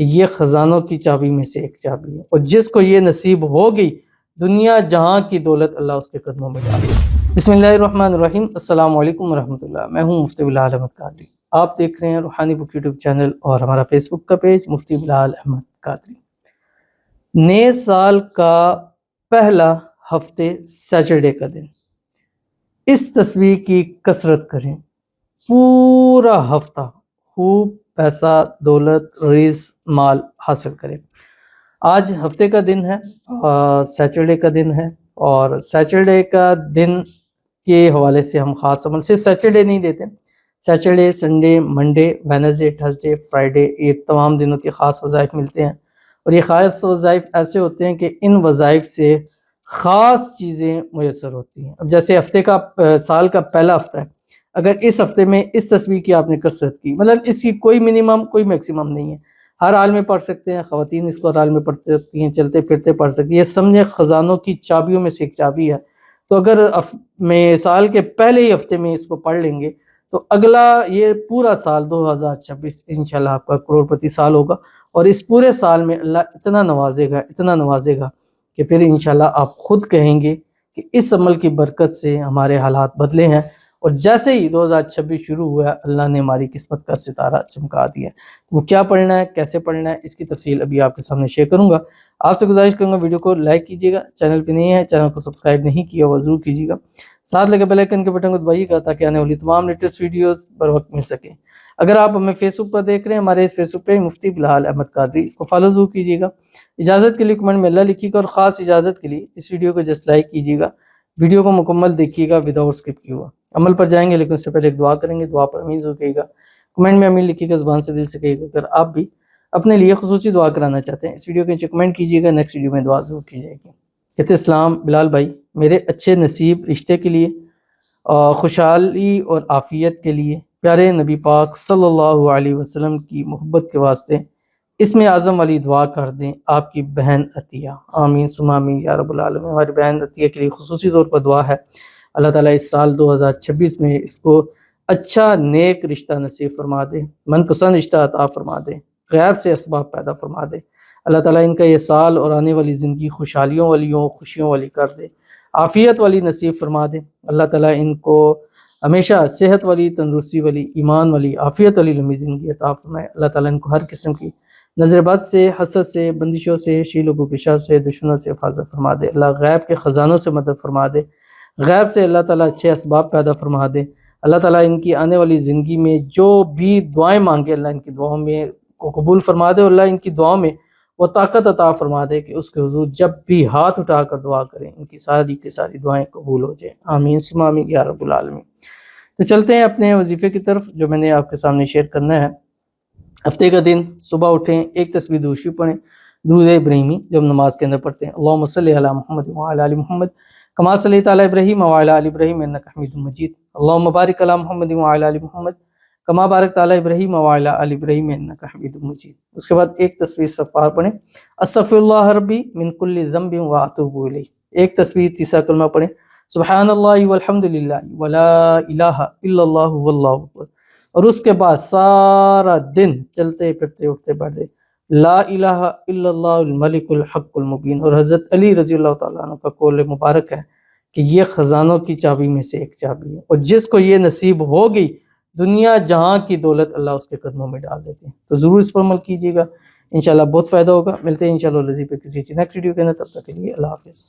کہ یہ خزانوں کی چابی میں سے ایک چابی ہے، اور جس کو یہ نصیب ہو گئی دنیا جہاں کی دولت اللہ اس کے قدموں میں ڈال دے۔ بسم اللہ الرحمن الرحیم۔ السلام علیکم ورحمۃ اللہ۔ میں ہوں مفتی بلال احمد قادری۔ آپ دیکھ رہے ہیں روحانی بک یوٹیوب چینل اور ہمارا فیس بک کا پیج مفتی بلال احمد قادری۔ نئے سال کا پہلا ہفتے سیچرڈے کا دن، اس تصویر کی کثرت کریں، پورا ہفتہ خوب پیسہ، دولت، رزق، مال حاصل کریں۔ آج ہفتے کا دن ہے، سیچرڈے کا دن ہے، اور سیچرڈے کا دن کے حوالے سے ہم خاص عمل صرف سیچرڈے نہیں دیتے، Saturday, Sunday, Monday, Wednesday, Thursday, Friday, یہ تمام دنوں کے خاص وظائف ملتے ہیں، اور یہ خاص وظائف ایسے ہوتے ہیں کہ ان وظائف سے خاص چیزیں میسر ہوتی ہیں۔ اب جیسے ہفتے کا سال کا پہلا ہفتہ ہے، اگر اس ہفتے میں اس تصویر کی آپ نے کثرت کی، مطلب اس کی کوئی منیمم کوئی میکسیمم نہیں ہے، ہر حال میں پڑھ سکتے ہیں، خواتین اس کو ہر حال میں پڑھ سکتی ہیں، چلتے پھرتے پڑھ سکتی ہیں، یہ سمجھیں خزانوں کی چابیوں میں سے ایک چابی ہے۔ تو اگر میں سال کے پہلے ہی ہفتے میں اس کو پڑھ لیں گے تو اگلا یہ پورا سال 2026 انشاءاللہ آپ کا کروڑپتی سال ہوگا، اور اس پورے سال میں اللہ اتنا نوازے گا کہ پھر انشاءاللہ آپ خود کہیں گے کہ اس عمل کی برکت سے ہمارے حالات بدلے ہیں، اور جیسے ہی 2026 شروع ہوا اللہ نے ہماری قسمت کا ستارہ چمکا دیا۔ وہ کیا پڑھنا ہے، کیسے پڑھنا ہے، اس کی تفصیل ابھی آپ کے سامنے شیئر کروں گا۔ آپ سے گزارش کروں گا ویڈیو کو لائک کیجیے گا، چینل پہ نہیں ہے چینل کو سبسکرائب نہیں کیا وہ ضرور کیجیے گا، ساتھ لگے بیل آئیکن کے بٹن کو دبائیے گا تاکہ آنے والی تمام لیٹسٹ ویڈیوز پر وقت مل سکے۔ اگر آپ ہمیں فیس بک پر دیکھ رہے ہیں، ہمارے اس فیس بک پہ مفتی بلال احمد قادری، اس کو فالو ضرور کیجیے گا۔ اجازت کے لیے کمنٹ میں اللہ لکھیے گا، اور خاص اجازت کے لیے اس ویڈیو کو جسٹ لائک کیجیے گا، ویڈیو کو مکمل دیکھیے گا وداؤٹ اسکپ کیے ہوا۔ عمل پر جائیں گے لیکن اس سے پہلے ایک دعا کریں گے، دعا پر امین ضرور کہیے گا، کمنٹ میں امین لکھیے گا، زبان سے دل سے کہیے گا۔ اگر آپ بھی اپنے لیے خصوصی دعا کرانا چاہتے ہیں اس ویڈیو کے نیچے کمنٹ کیجیے گا، نیکسٹ ویڈیو میں دعا ضرور کی جائے گی۔ کہتے اسلام بلال بھائی، میرے اچھے نصیب رشتے کے لیے، خوشحالی اور عافیت کے لیے، پیارے نبی پاک صلی اللہ علیہ وسلم کی محبت کے واسطے اسم اعظم والی دعا کر دیں، آپ کی بہن عطیہ۔ آمین ثم آمین یا رب العالمین۔ ہماری بہن عطیہ کے لیے خصوصی طور پر دعا ہے، اللہ تعالیٰ اس سال 2026 میں اس کو اچھا نیک رشتہ نصیب فرما دے، من پسند رشتہ عطا فرما دے، غیب سے اسباب پیدا فرما دے۔ اللہ تعالیٰ ان کا یہ سال اور آنے والی زندگی خوشحالیوں والی ہو، خوشیوں والی کر دے، عافیت والی نصیب فرما دے۔ اللہ تعالیٰ ان کو ہمیشہ صحت والی، تندرستی والی، ایمان والی، عافیت والی لمبی زندگی عطا فرمائے۔ اللہ تعالیٰ ان کو ہر قسم کی نظر بد سے، حسد سے، بندشوں سے، شیلوں کے شر سے، دشمنوں سے حفاظت فرما دے۔ اللہ غیب کے خزانوں سے مدد فرما دے، غیب سے اللہ تعالیٰ اچھے اسباب پیدا فرما دے۔ اللہ تعالیٰ ان کی آنے والی زندگی میں جو بھی دعائیں مانگے اللہ ان کی دعاؤں میں کو قبول فرما دے، اور اللہ ان کی دعاؤں میں وہ طاقت عطا فرما دے کہ اس کے حضور جب بھی ہاتھ اٹھا کر دعا کریں ان کی ساری کی ساری دعائیں قبول ہو جائیں۔ آمین ثم آمین یا رب العالمین۔ تو چلتے ہیں اپنے وظیفے کی طرف جو میں نے آپ کے سامنے شیئر کرنا ہے۔ ہفتے کا دن، صبح اٹھیں، ایک تسبیح درود شریف پڑھیں، درود ابراہیمی جو ہم نماز کے اندر پڑھتے ہیں، اللہم صلی علی محمد وعلی آل محمد کما صلیت علی ابراہیم وعلی آل ابراہیم انک حمید مجید، اللہم بارک علی محمد وعلی آل محمد کما بارکت علی ابراہیم وعلی آل ابراہیم انک حمید مجید۔ اس کے بعد ایک تسبیح استغفار پڑھیں، استغفر اللہ ربی من کل ذنب واتوب الیہ، ایک تسبیح تیسرا کلمہ پڑھیں، سبحان اللہ والحمد للہ ولا الہ الا اللہ واللہ اکبر، اور اس کے بعد سارا دن چلتے پھرتے اٹھتے بیٹھتے لا الہ الا اللہ الملک الحق المبین۔ اور حضرت علی رضی اللہ تعالیٰ عنہ کا قول مبارک ہے کہ یہ خزانوں کی چابی میں سے ایک چابی ہے، اور جس کو یہ نصیب ہو گئی دنیا جہاں کی دولت اللہ اس کے قدموں میں ڈال دیتے ہیں۔ تو ضرور اس پر عمل کیجیے گا، انشاءاللہ بہت فائدہ ہوگا۔ ملتے ہیں انشاءاللہ لذیذ پہ کسی نیکسٹ ویڈیو کے اندر، تب تک کے لیے اللہ حافظ۔